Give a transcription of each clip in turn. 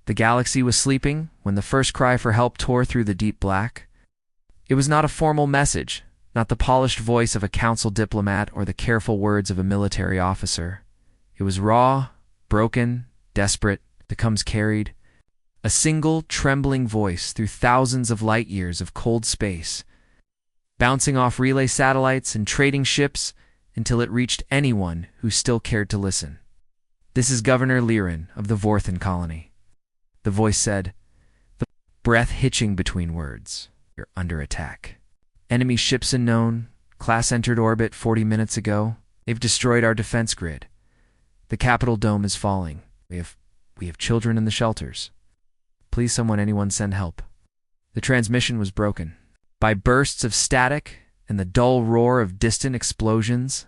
The galaxy was sleeping when the first cry for help tore through the deep black. It was not a formal message, not the polished voice of a council diplomat or the careful words of a military officer. It was raw, broken, desperate, the comes carried. A single, trembling voice through thousands of light years of cold space, bouncing off relay satellites and trading ships until it reached anyone who still cared to listen. "This is Governor Liren of the Vorthan colony," the voice said, the breath hitching between words. "You're under attack. Enemy ships unknown, class entered orbit 40 minutes ago. They've destroyed our defense grid. The Capitol dome is falling. We have children in the shelters. Please anyone send help." The transmission was broken by bursts of static and the dull roar of distant explosions.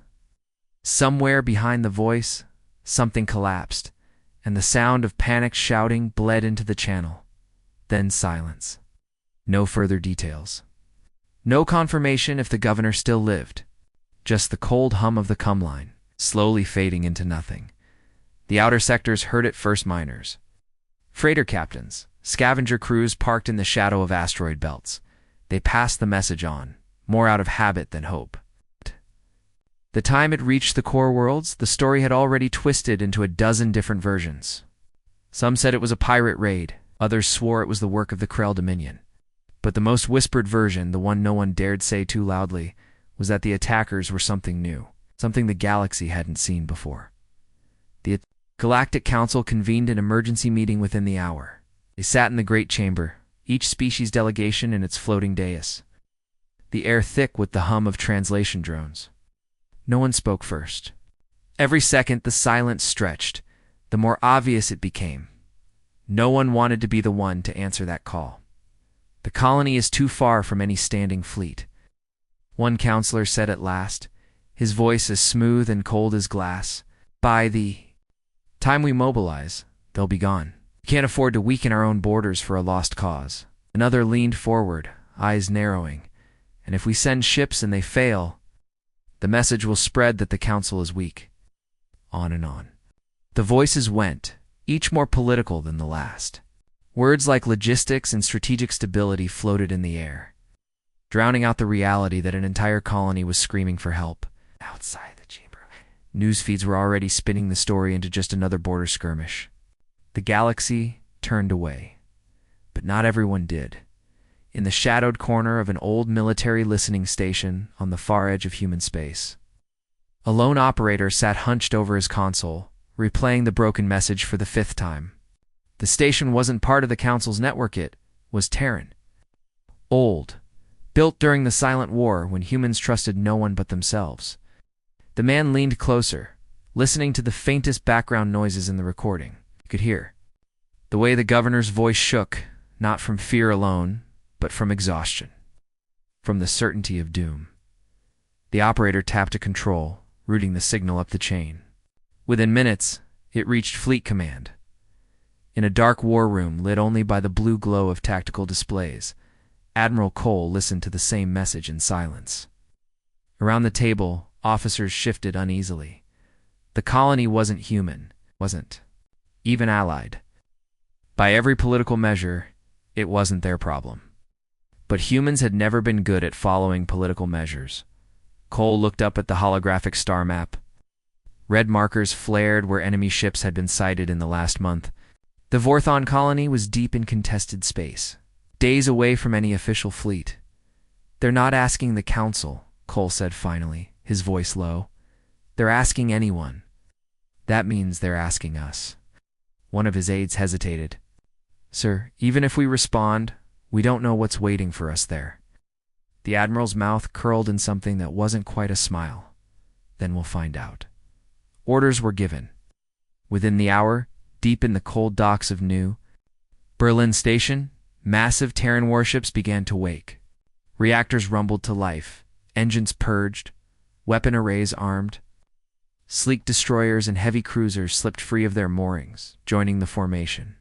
Somewhere behind the voice, something collapsed, and the sound of panicked shouting bled into the channel. Then silence. No further details. No confirmation if the governor still lived. Just the cold hum of the cum line, slowly fading into nothing. The outer sectors heard it first: miners, freighter captains, scavenger crews parked in the shadow of asteroid belts. They passed the message on, more out of habit than hope. The time it reached the core worlds, the story had already twisted into a dozen different versions. Some said it was a pirate raid, others swore it was the work of the Krell Dominion. But the most whispered version, the one no one dared say too loudly, was that the attackers were something new, something the galaxy hadn't seen before. The Galactic Council convened an emergency meeting within the hour. They sat in the Great Chamber, each species delegation in its floating dais, the air thick with the hum of translation drones. No one spoke first. Every second the silence stretched, the more obvious it became. No one wanted to be the one to answer that call. "The colony is too far from any standing fleet," one counselor said at last, his voice as smooth and cold as glass. "By the time we mobilize, they'll be gone. We can't afford to weaken our own borders for a lost cause." Another leaned forward, eyes narrowing. "And if we send ships and they fail, the message will spread that the council is weak." On and on. The voices went, each more political than the last. Words like logistics and strategic stability floated in the air, drowning out the reality that an entire colony was screaming for help. Outside the chamber, news feeds were already spinning the story into just another border skirmish. The galaxy turned away, but not everyone did. In the shadowed corner of an old military listening station on the far edge of human space, a lone operator sat hunched over his console, replaying the broken message for the 5th time. The station wasn't part of the council's network, it was Terran. Old, built during the Silent War when humans trusted no one but themselves. The man leaned closer, listening to the faintest background noises in the recording. You could hear the way the governor's voice shook, not from fear alone, but from exhaustion, from the certainty of doom. The operator tapped a control, routing the signal up the chain. Within minutes, it reached Fleet Command. In a dark war room lit only by the blue glow of tactical displays, Admiral Cole listened to the same message in silence. Around the table, officers shifted uneasily. The colony wasn't human, wasn't even allied. By every political measure, it wasn't their problem. But humans had never been good at following political measures. Cole looked up at the holographic star map. Red markers flared where enemy ships had been sighted in the last month. The Vorthan colony was deep in contested space, days away from any official fleet. "They're not asking the council," Cole said finally, his voice low. "They're asking anyone. That means they're asking us." One of his aides hesitated. "Sir, even if we respond, we don't know what's waiting for us there." The Admiral's mouth curled in something that wasn't quite a smile. "Then we'll find out." Orders were given. Within the hour, deep in the cold docks of New Berlin Station, massive Terran warships began to wake. Reactors rumbled to life, engines purged, weapon arrays armed. Sleek destroyers and heavy cruisers slipped free of their moorings, joining the formation.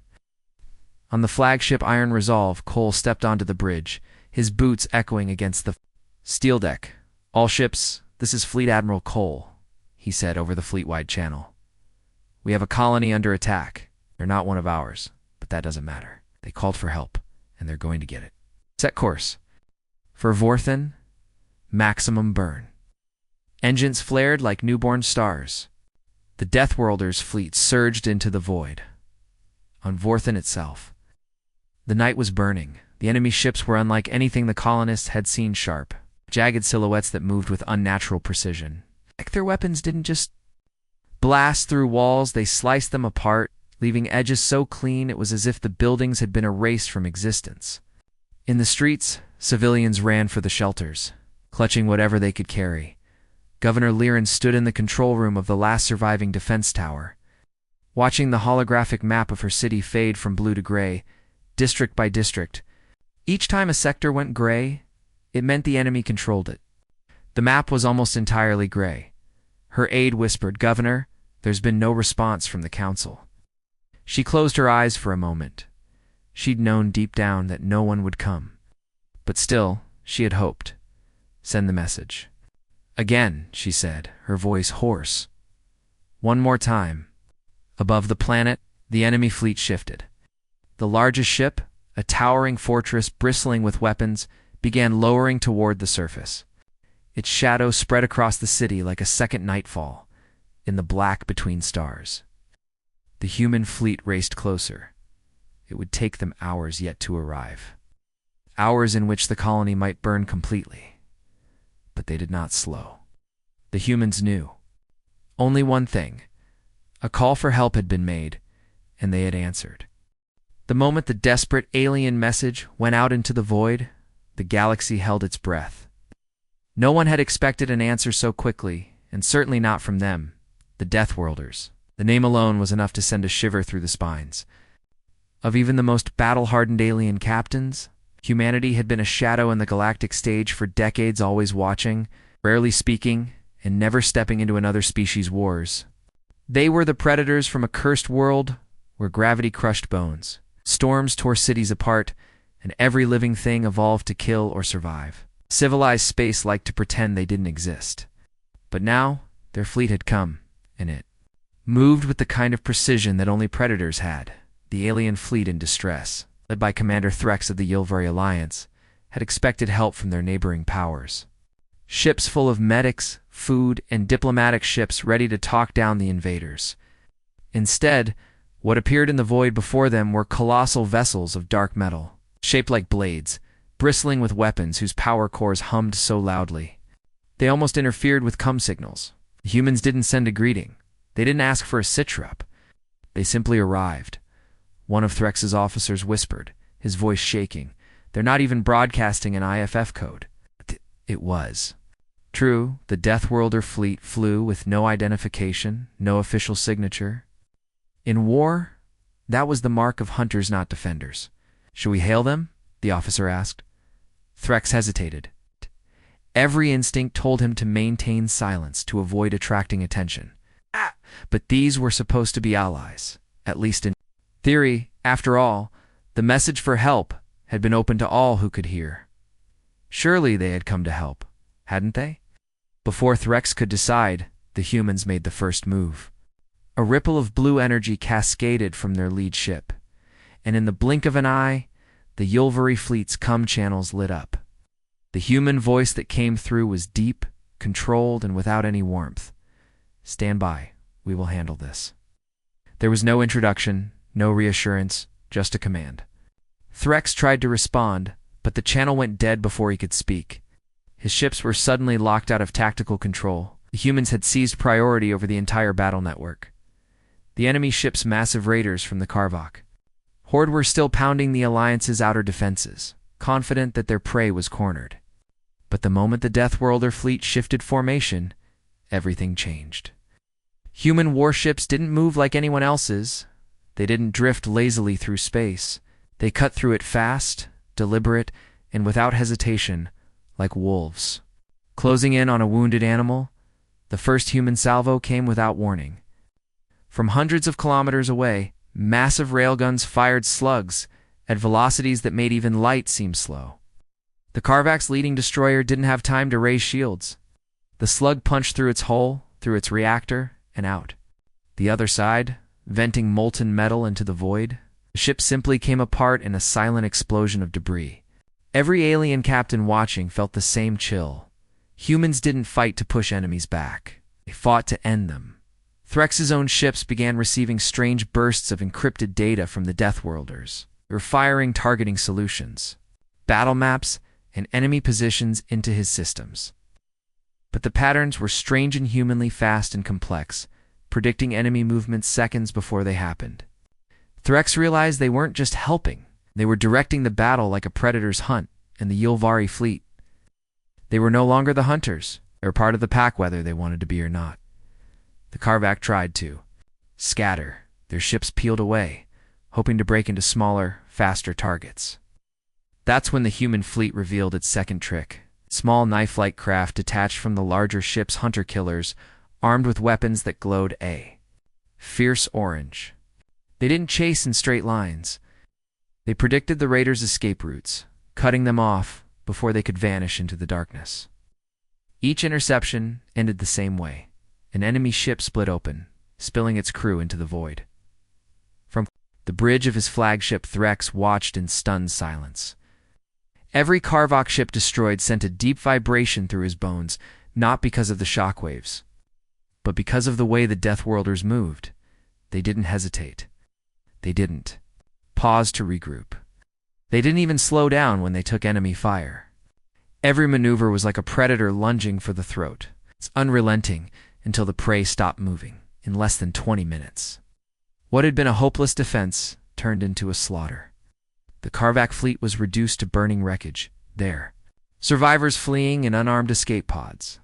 On the flagship Iron Resolve, Cole stepped onto the bridge, his boots echoing against the steel deck. "All ships, this is Fleet Admiral Cole," he said over the fleet-wide channel. "We have a colony under attack. They're not one of ours, but that doesn't matter. They called for help, and they're going to get it. Set course. For Vorthen, maximum burn. Engines flared like newborn stars. The Deathworlders' fleet surged into the void. On Vorthen itself, the night was burning. The enemy ships were unlike anything the colonists had seen, sharp, jagged silhouettes that moved with unnatural precision. Like their weapons didn't just blast through walls, they sliced them apart, leaving edges so clean it was as if the buildings had been erased from existence. In the streets, civilians ran for the shelters, clutching whatever they could carry. Governor Liren stood in the control room of the last surviving defense tower, watching the holographic map of her city fade from blue to gray, district by district. Each time a sector went gray, it meant the enemy controlled it. The map was almost entirely gray. Her aide whispered, "Governor, there's been no response from the council." She closed her eyes for a moment. She'd known deep down that no one would come. But still, she had hoped. "Send the message." "Again," she said, her voice hoarse. "One more time." Above the planet, the enemy fleet shifted. The largest ship, a towering fortress bristling with weapons, began lowering toward the surface. Its shadow spread across the city like a second nightfall, in the black between stars. The human fleet raced closer. It would take them hours yet to arrive. Hours in which the colony might burn completely. But they did not slow. The humans knew. Only one thing. A call for help had been made, and they had answered. The moment the desperate alien message went out into the void, the galaxy held its breath. No one had expected an answer so quickly, and certainly not from them, the Deathworlders. The name alone was enough to send a shiver through the spines. Of even the most battle-hardened alien captains, humanity had been a shadow in the galactic stage for decades, always watching, rarely speaking, and never stepping into another species' wars. They were the predators from a cursed world where gravity crushed bones, storms tore cities apart, and every living thing evolved to kill or survive. Civilized space liked to pretend they didn't exist. But now, their fleet had come, and it moved with the kind of precision that only predators had. The alien fleet in distress, led by Commander Threx of the Yilvari Alliance, had expected help from their neighboring powers. Ships full of medics, food, and diplomatic ships ready to talk down the invaders. Instead, what appeared in the void before them were colossal vessels of dark metal, shaped like blades, bristling with weapons whose power cores hummed so loudly. They almost interfered with cum signals. The humans didn't send a greeting. They didn't ask for a sit-rep. They simply arrived. One of Threx's officers whispered, his voice shaking. "They're not even broadcasting an IFF code." It was. True, the Deathworlder fleet flew with no identification, no official signature. In war, that was the mark of hunters, not defenders. "Should we hail them?" the officer asked. Threx hesitated. Every instinct told him to maintain silence to avoid attracting attention. But these were supposed to be allies, at least in theory. After all, the message for help had been open to all who could hear. Surely they had come to help, hadn't they? Before Threx could decide, the humans made the first move. A ripple of blue energy cascaded from their lead ship, and in the blink of an eye, the Yilvari fleet's cum channels lit up. The human voice that came through was deep, controlled, and without any warmth. "Stand by. We will handle this." There was no introduction, no reassurance, just a command. Threx tried to respond, but the channel went dead before he could speak. His ships were suddenly locked out of tactical control. The humans had seized priority over the entire battle network. The enemy ships, massive raiders from the Karvok Horde, were still pounding the Alliance's outer defenses, confident that their prey was cornered. But the moment the Deathworlder fleet shifted formation, everything changed. Human warships didn't move like anyone else's. They didn't drift lazily through space. They cut through it fast, deliberate, and without hesitation, like wolves. Closing in on a wounded animal, the first human salvo came without warning. From hundreds of kilometers away, massive railguns fired slugs at velocities that made even light seem slow. The Karvak's leading destroyer didn't have time to raise shields. The slug punched through its hull, through its reactor, and out. The other side, venting molten metal into the void, The ship simply came apart in a silent explosion of debris. Every alien captain watching felt the same chill. Humans didn't fight to push enemies back. They fought to end them. Threx's own ships began receiving strange bursts of encrypted data from the Deathworlders. They were firing targeting solutions, battle maps, and enemy positions into his systems. But the patterns were strange and humanly fast and complex, predicting enemy movements seconds before they happened. Threx realized they weren't just helping, they were directing the battle like a predator's hunt in the Yulvari fleet. They were no longer the hunters. They were part of the pack whether they wanted to be or not. The Karvak tried to scatter. Their ships peeled away, hoping to break into smaller, faster targets. That's when the human fleet revealed its second trick. Small knife-like craft detached from the larger ship's hunter-killers, armed with weapons that glowed a fierce orange. They didn't chase in straight lines. They predicted the raiders' escape routes, cutting them off before they could vanish into the darkness. Each interception ended the same way. An enemy ship split open, spilling its crew into the void. From the bridge of his flagship, Threx watched in stunned silence. Every Karvak ship destroyed sent a deep vibration through his bones, not because of the shockwaves, but because of the way the Deathworlders moved. They didn't hesitate. They didn't pause to regroup. They didn't even slow down when they took enemy fire. Every maneuver was like a predator lunging for the throat. It's unrelenting until the prey stopped moving in less than 20 minutes. What had been a hopeless defense turned into a slaughter. The Karvak fleet was reduced to burning wreckage. There, survivors fleeing in unarmed escape pods.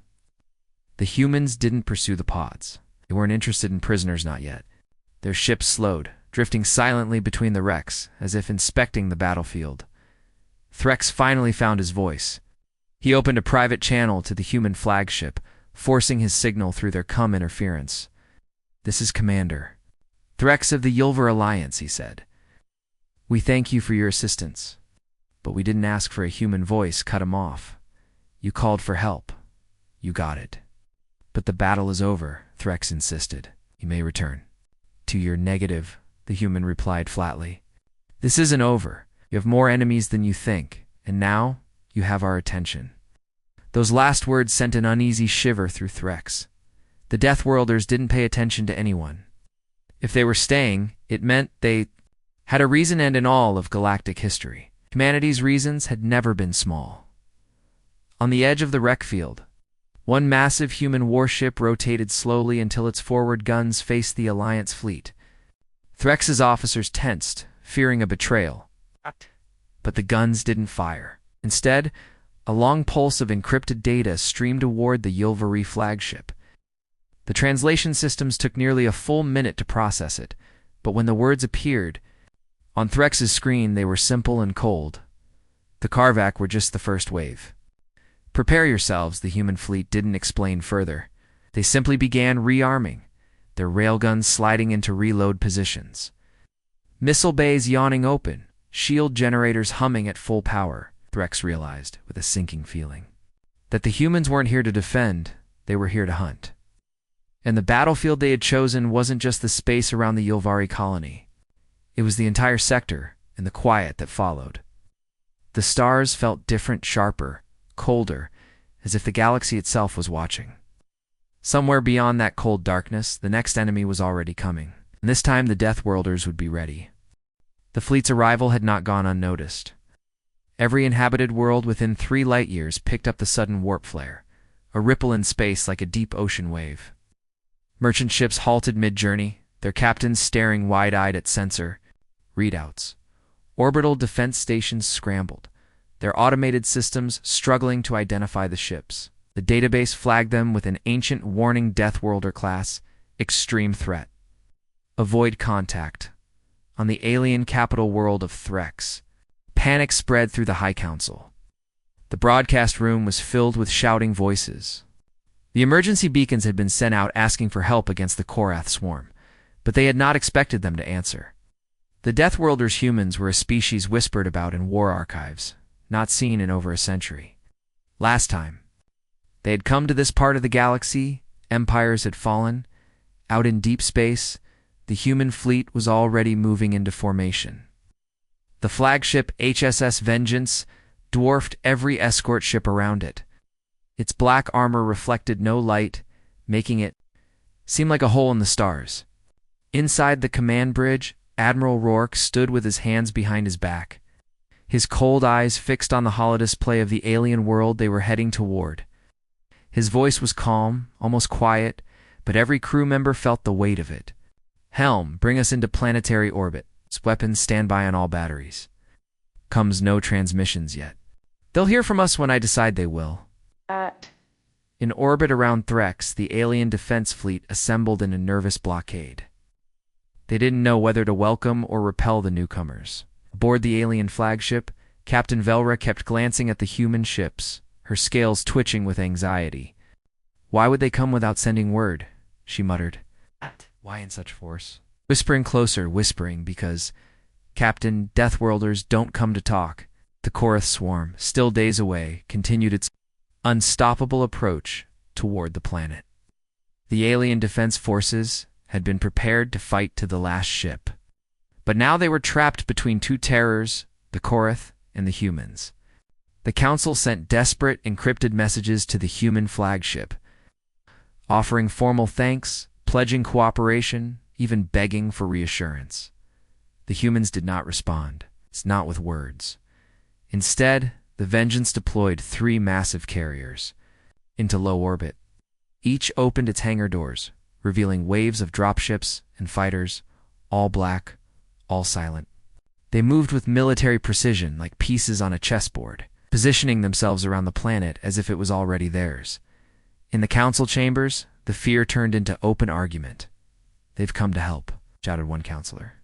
The humans didn't pursue the pods. They weren't interested in prisoners, not yet. Their ships slowed, drifting silently between the wrecks, as if inspecting the battlefield. Threx finally found his voice. He opened a private channel to the human flagship, forcing his signal through their cum interference. "This is Commander Threx of the Yulvar Alliance," he said. "We thank you for your assistance, but we didn't ask for a human voice." Cut him off. "You called for help. You got it." "But the battle is over," Threx insisted. "You may return." "To your negative," the human replied flatly. "This isn't over. You have more enemies than you think, and now you have our attention." Those last words sent an uneasy shiver through Threx. The Deathworlders didn't pay attention to anyone. If they were staying, it meant they had a reason, and in all of galactic history, humanity's reasons had never been small. On the edge of the wreck field, one massive human warship rotated slowly until its forward guns faced the Alliance fleet. Threx's officers tensed, fearing a betrayal. But the guns didn't fire. Instead, a long pulse of encrypted data streamed toward the Yulvari flagship. The translation systems took nearly a full minute to process it, but when the words appeared on Threx's screen, they were simple and cold. The Karvak were just the first wave. "Prepare yourselves," the human fleet didn't explain further. They simply began rearming, their railguns sliding into reload positions. Missile bays yawning open, shield generators humming at full power. Threx realized, with a sinking feeling, that the humans weren't here to defend, they were here to hunt. And the battlefield they had chosen wasn't just the space around the Yulvari colony. It was the entire sector and the quiet that followed. The stars felt different, sharper, colder, as if the galaxy itself was watching. Somewhere beyond that cold darkness, the next enemy was already coming, and this time the Deathworlders would be ready. The fleet's arrival had not gone unnoticed. Every inhabited world within 3 light-years picked up the sudden warp flare, a ripple in space like a deep ocean wave. Merchant ships halted mid-journey, their captains staring wide-eyed at sensor readouts. Orbital defense stations scrambled, their automated systems struggling to identify the ships. The database flagged them with an ancient warning: Deathworlder class, extreme threat. Avoid contact. On the alien capital world of Threx, panic spread through the High Council. The broadcast room was filled with shouting voices. The emergency beacons had been sent out asking for help against the Korath swarm, but they had not expected them to answer. The Deathworlders humans were a species whispered about in war archives, not seen in over a century. Last time they had come to this part of the galaxy, empires had fallen. Out in deep space, the human fleet was already moving into formation. The flagship HSS Vengeance dwarfed every escort ship around it. Its black armor reflected no light, making it seem like a hole in the stars. Inside the command bridge, Admiral Rourke stood with his hands behind his back, his cold eyes fixed on the holodisplay of the alien world they were heading toward. His voice was calm, almost quiet, but every crew member felt the weight of it. "Helm, bring us into planetary orbit. Weapons stand by on all batteries. Comes no transmissions yet. They'll hear from us when I decide they will." In orbit around Threx, the alien defense fleet assembled in a nervous blockade. They didn't know whether to welcome or repel the newcomers. Aboard the alien flagship, Captain Velra kept glancing at the human ships, her scales twitching with anxiety. "Why would they come without sending word?" she muttered. "Why in such force?" Whispering closer, whispering, because, "Captain, Deathworlders don't come to talk." The Korath swarm, still days away, continued its unstoppable approach toward the planet. The alien defense forces had been prepared to fight to the last ship. But now they were trapped between two terrors, the Korath and the humans. The Council sent desperate, encrypted messages to the human flagship, offering formal thanks, pledging cooperation, even begging for reassurance. The humans did not respond. It's not with words. Instead, the Vengeance deployed 3 massive carriers into low orbit. Each opened its hangar doors, revealing waves of dropships and fighters, all black, all silent. They moved with military precision like pieces on a chessboard, positioning themselves around the planet as if it was already theirs. In the council chambers, the fear turned into open argument. "They've come to help," shouted one counselor.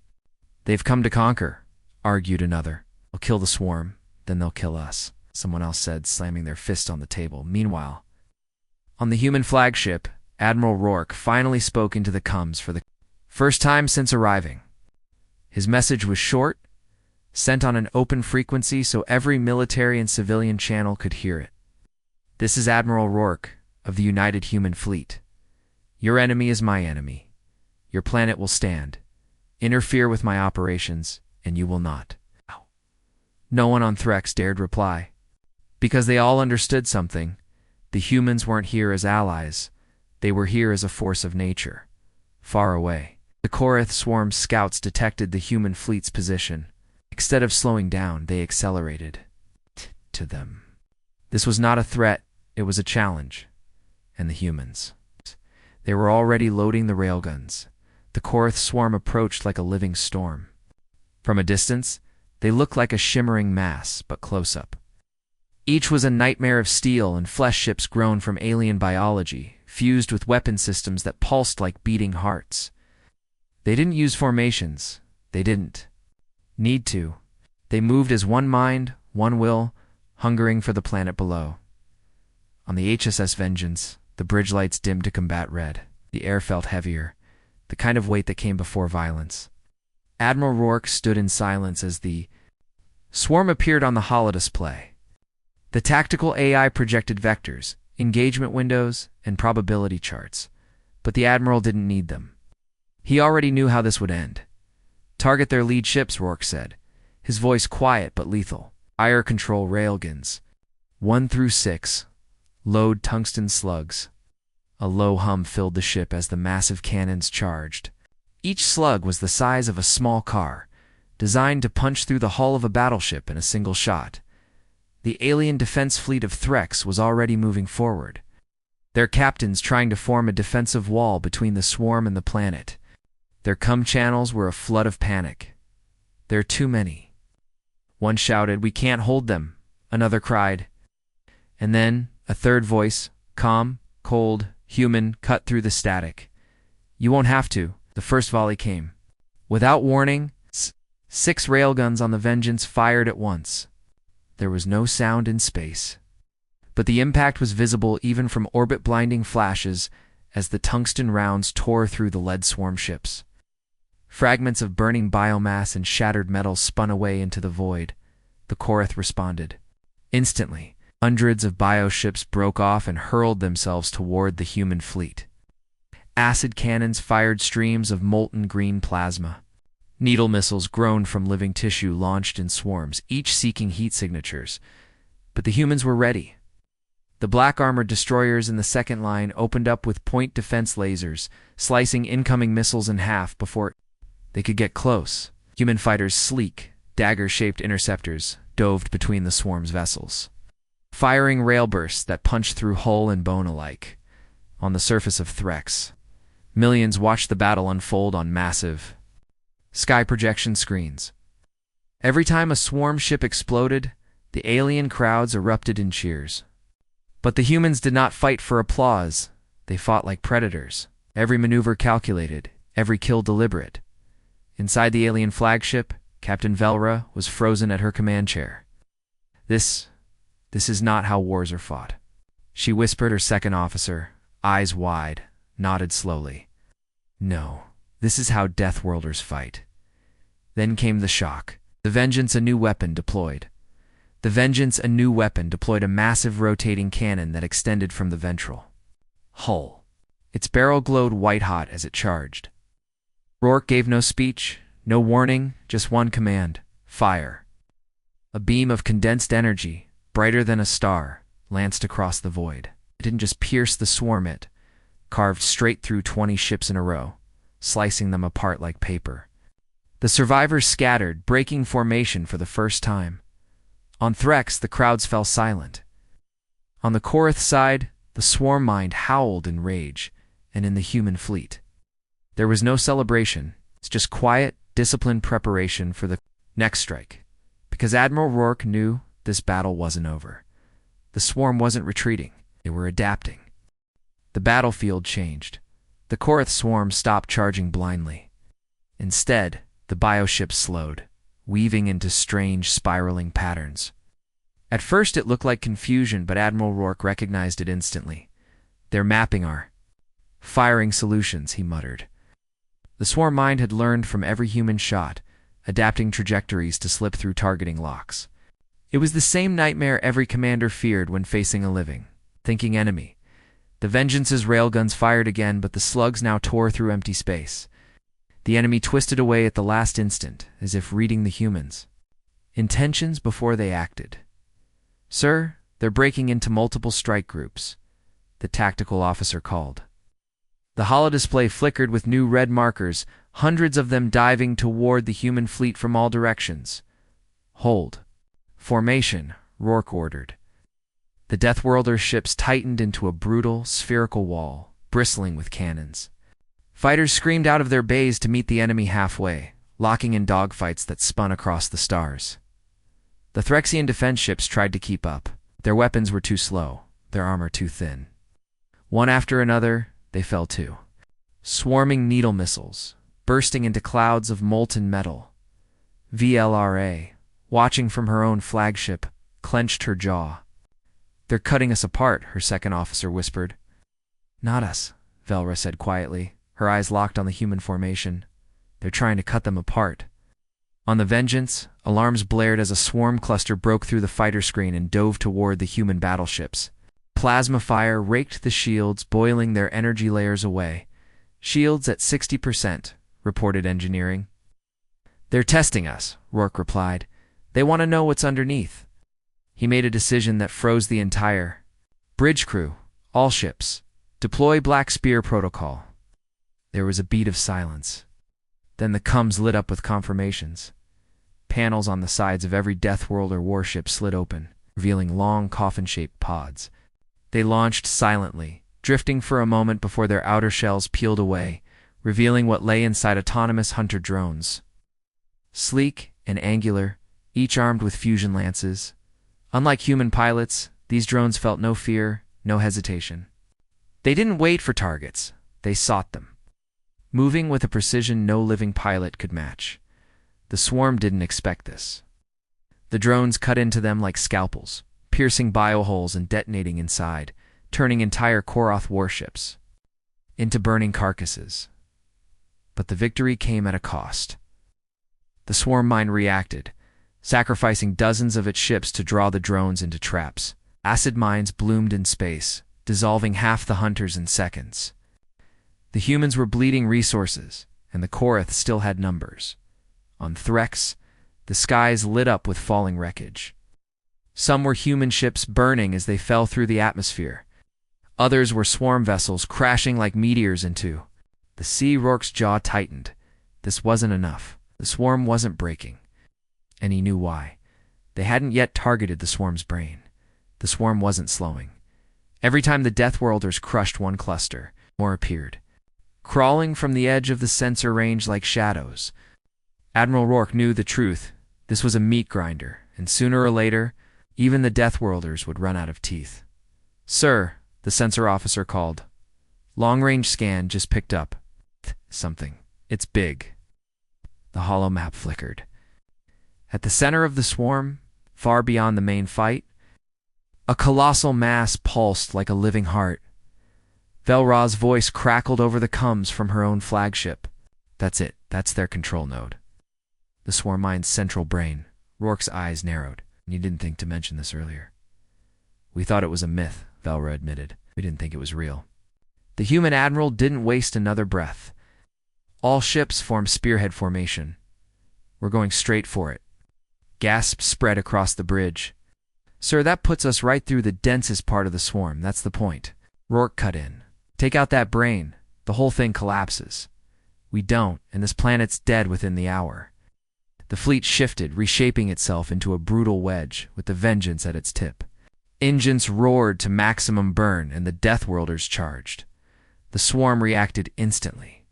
"They've come to conquer," argued another. "They'll kill the swarm, then they'll kill us," someone else said, slamming their fist on the table. Meanwhile, on the human flagship, Admiral Rourke finally spoke into the comms for the first time since arriving. His message was short, sent on an open frequency so every military and civilian channel could hear it. "This is Admiral Rourke of the United Human Fleet. Your enemy is my enemy. Your planet will stand. Interfere with my operations, and you will not." No one on Threx dared reply, because they all understood something. The humans weren't here as allies. They were here as a force of nature, far away. The Korath swarm's scouts detected the human fleet's position. Instead of slowing down, they accelerated to them. This was not a threat, it was a challenge. And the humans. They were already loading the railguns. The Korath swarm approached like a living storm. From a distance, they looked like a shimmering mass, but close up. Each was a nightmare of steel and flesh ships grown from alien biology, fused with weapon systems that pulsed like beating hearts. They didn't use formations. They didn't need to. They moved as one mind, one will, hungering for the planet below. On the HSS Vengeance, the bridge lights dimmed to combat red. The air felt heavier, the kind of weight that came before violence. Admiral Rourke stood in silence as the swarm appeared on the holodisplay. The tactical AI projected vectors, engagement windows, and probability charts, but the Admiral didn't need them. He already knew how this would end. "Target their lead ships," Rourke said, his voice quiet but lethal. "Fire control railguns. 1 through 6. Load tungsten slugs." A low hum filled the ship as the massive cannons charged. Each slug was the size of a small car, designed to punch through the hull of a battleship in a single shot. The alien defense fleet of Threx was already moving forward, their captains trying to form a defensive wall between the swarm and the planet. Their comm channels were a flood of panic. "There are too many." One shouted, "We can't hold them." Another cried. And then a third voice, calm, cold, human, cut through the static. "You won't have to." The first volley came. Without warning, 6 railguns on the Vengeance fired at once. There was no sound in space, but the impact was visible even from orbit-blinding flashes as the tungsten rounds tore through the lead swarm ships. Fragments of burning biomass and shattered metal spun away into the void. The Korath responded. Instantly, hundreds of bioships broke off and hurled themselves toward the human fleet. Acid cannons fired streams of molten green plasma. Needle missiles grown from living tissue launched in swarms, each seeking heat signatures. But the humans were ready. The black-armored destroyers in the second line opened up with point defense lasers, slicing incoming missiles in half before they could get close. Human fighters' sleek, dagger-shaped interceptors dove between the swarm's vessels, firing rail bursts that punched through hull and bone alike. On the surface of Threx, millions watched the battle unfold on massive sky projection screens. Every time a swarm ship exploded, the alien crowds erupted in cheers. But the humans did not fight for applause. They fought like predators. Every maneuver calculated, every kill deliberate. Inside the alien flagship, Captain Velra was frozen at her command chair. This is not how wars are fought. She whispered her second officer, eyes wide, nodded slowly. No, this is how Deathworlders fight. Then came the shock. The Vengeance, a new weapon, deployed. The Vengeance, a new weapon, deployed a massive rotating cannon that extended from the ventral hull. Its barrel glowed white-hot as it charged. Rourke gave no speech, no warning, just one command: fire. A beam of condensed energy, brighter than a star, lanced across the void. It didn't just pierce the swarm, it carved straight through 20 ships in a row, slicing them apart like paper. The survivors scattered, breaking formation for the first time. On Threx, the crowds fell silent. On the Korath side, the swarm mind howled in rage, and in the human fleet, there was no celebration. It's just quiet, disciplined preparation for the next strike. Because Admiral Rourke knew this battle wasn't over. The swarm wasn't retreating. They were adapting. The battlefield changed. The Korath swarm stopped charging blindly. Instead, the bioships slowed, weaving into strange, spiraling patterns. At first it looked like confusion, but Admiral Rourke recognized it instantly. "They're mapping our firing solutions," he muttered. The swarm mind had learned from every human shot, adapting trajectories to slip through targeting locks. It was the same nightmare every commander feared when facing a living, thinking enemy. The Vengeance's railguns fired again, but the slugs now tore through empty space. The enemy twisted away at the last instant, as if reading the humans' intentions before they acted. "Sir, they're breaking into multiple strike groups," the tactical officer called. The holodisplay flickered with new red markers, hundreds of them diving toward the human fleet from all directions. "Hold. Formation," Rourke ordered. The Deathworlders ships tightened into a brutal, spherical wall, bristling with cannons. Fighters screamed out of their bays to meet the enemy halfway, locking in dogfights that spun across the stars. The Threxian defense ships tried to keep up. Their weapons were too slow, their armor too thin. One after another, they fell too. Swarming needle missiles, bursting into clouds of molten metal. VLRA, watching from her own flagship, clenched her jaw. "They're cutting us apart," her second officer whispered. "Not us," Velra said quietly, her eyes locked on the human formation. "They're trying to cut them apart." On the Vengeance, alarms blared as a swarm cluster broke through the fighter screen and dove toward the human battleships. Plasma fire raked the shields, boiling their energy layers away. "Shields at 60%, reported engineering. "They're testing us," Rourke replied. "They want to know what's underneath." He made a decision that froze the entire bridge crew. "All ships, deploy Black Spear protocol." There was a beat of silence. Then the coms lit up with confirmations. Panels on the sides of every Deathworlder warship slid open, revealing long coffin-shaped pods. They launched silently, drifting for a moment before their outer shells peeled away, revealing what lay inside autonomous hunter drones. Sleek and angular, each armed with fusion lances. Unlike human pilots, these drones felt no fear, no hesitation. They didn't wait for targets, they sought them, moving with a precision no living pilot could match. The swarm didn't expect this. The drones cut into them like scalpels, piercing bioholes and detonating inside, turning entire Korath warships into burning carcasses. But the victory came at a cost. The swarm mind reacted, sacrificing dozens of its ships to draw the drones into traps. Acid mines bloomed in space, dissolving half the hunters in seconds. The humans were bleeding resources, and the Korath still had numbers. On Threx, the skies lit up with falling wreckage. Some were human ships burning as they fell through the atmosphere. Others were swarm vessels crashing like meteors into the sea. Rourke's jaw tightened. This wasn't enough. The swarm wasn't breaking. And he knew why. They hadn't yet targeted the swarm's brain. The swarm wasn't slowing. Every time the Deathworlders crushed one cluster, more appeared, crawling from the edge of the sensor range like shadows. Admiral Rourke knew the truth. This was a meat grinder, and sooner or later, even the Deathworlders would run out of teeth. "Sir," the sensor officer called. "Long-range scan just picked up something. It's big." The hollow map flickered. At the center of the swarm, far beyond the main fight, a colossal mass pulsed like a living heart. Velra's voice crackled over the comms from her own flagship. "That's it. That's their control node." The swarm mind's central brain. Rourke's eyes narrowed. "You didn't think to mention this earlier." "We thought it was a myth," Velra admitted. "We didn't think it was real." The human admiral didn't waste another breath. "All ships form spearhead formation. We're going straight for it." Gasps spread across the bridge. "Sir, that puts us right through the densest part of the swarm. That's the point." Rourke cut in. "Take out that brain. The whole thing collapses. We don't, and this planet's dead within the hour." The fleet shifted, reshaping itself into a brutal wedge, with the Vengeance at its tip. Engines roared to maximum burn, and the Deathworlders charged. The swarm reacted instantly.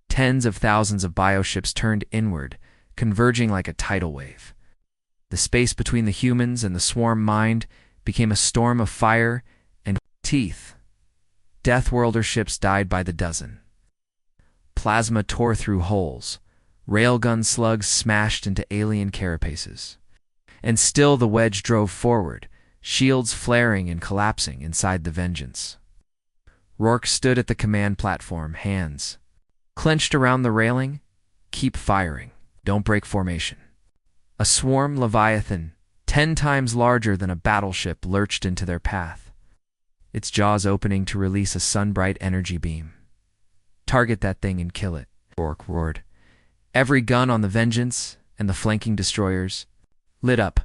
Tens of thousands of bioships turned inward, converging like a tidal wave. The space between the humans and the swarm mind became a storm of fire and teeth. Deathworlder ships died by the dozen. Plasma tore through holes. Railgun slugs smashed into alien carapaces. And still the wedge drove forward, shields flaring and collapsing inside the Vengeance. Rourke stood at the command platform, hands clenched around the railing. "Keep firing. Don't break formation." A swarm leviathan, 10 times larger than a battleship, lurched into their path, its jaws opening to release a sun-bright energy beam. "Target that thing and kill it," Rourke roared. Every gun on the Vengeance and the flanking destroyers lit up,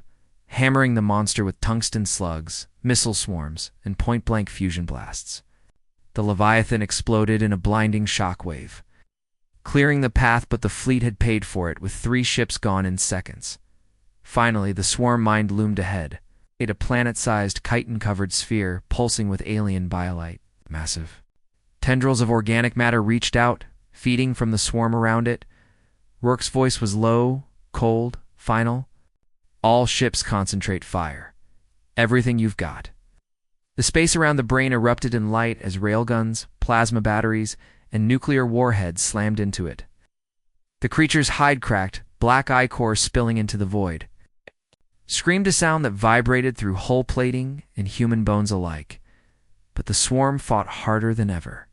hammering the monster with tungsten slugs, missile swarms, and point-blank fusion blasts. The Leviathan exploded in a blinding shockwave, clearing the path, but the fleet had paid for it, with 3 ships gone in seconds. Finally, the swarm mind loomed ahead, a planet-sized, chitin-covered sphere pulsing with alien biolite. Massive. Tendrils of organic matter reached out, feeding from the swarm around it. Rourke's voice was low, cold, final. "All ships concentrate fire. Everything you've got." The space around the brain erupted in light as railguns, plasma batteries, and nuclear warheads slammed into it. The creature's hide cracked, black eye core spilling into the void. Screamed a sound that vibrated through hull plating and human bones alike. But the swarm fought harder than ever.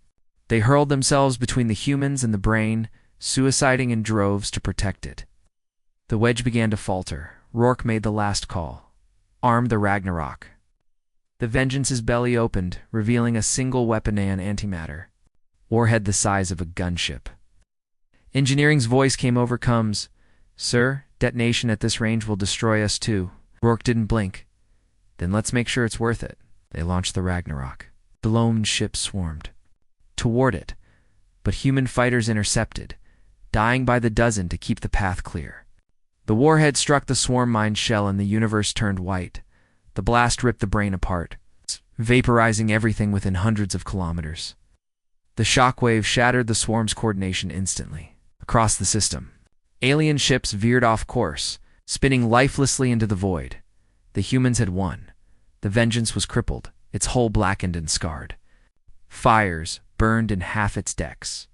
They hurled themselves between the humans and the brain, suiciding in droves to protect it. The wedge began to falter. Rourke made the last call. "Arm the Ragnarok." The Vengeance's belly opened, revealing a single weapon-an antimatter, warhead the size of a gunship. Engineering's voice came over comms. "Sir, detonation at this range will destroy us too." Rourke didn't blink. "Then let's make sure it's worth it." They launched the Ragnarok. The lone ship swarmed toward it, but human fighters intercepted, dying by the dozen to keep the path clear. The warhead struck the swarm mind shell and the universe turned white. The blast ripped the brain apart, vaporizing everything within hundreds of kilometers. The shockwave shattered the swarm's coordination instantly. Across the system, alien ships veered off course, spinning lifelessly into the void. The humans had won. The Vengeance was crippled, its hull blackened and scarred. Fires burned in half its decks.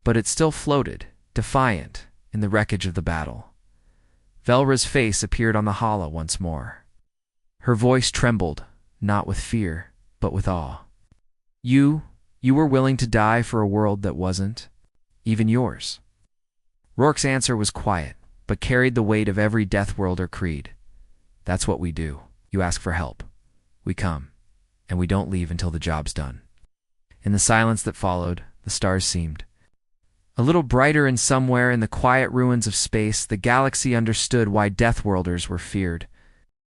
But it still floated, defiant, in the wreckage of the battle. Velra's face appeared on the hollow once more. Her voice trembled, not with fear, but with awe. You were willing to die for a world that wasn't, even yours." Rourke's answer was quiet, but carried the weight of every Deathworlder creed. "That's what we do. You ask for help. We come, and we don't leave until the job's done." In the silence that followed, the stars seemed. A little brighter, and somewhere in the quiet ruins of space, the galaxy understood why Deathworlders were feared.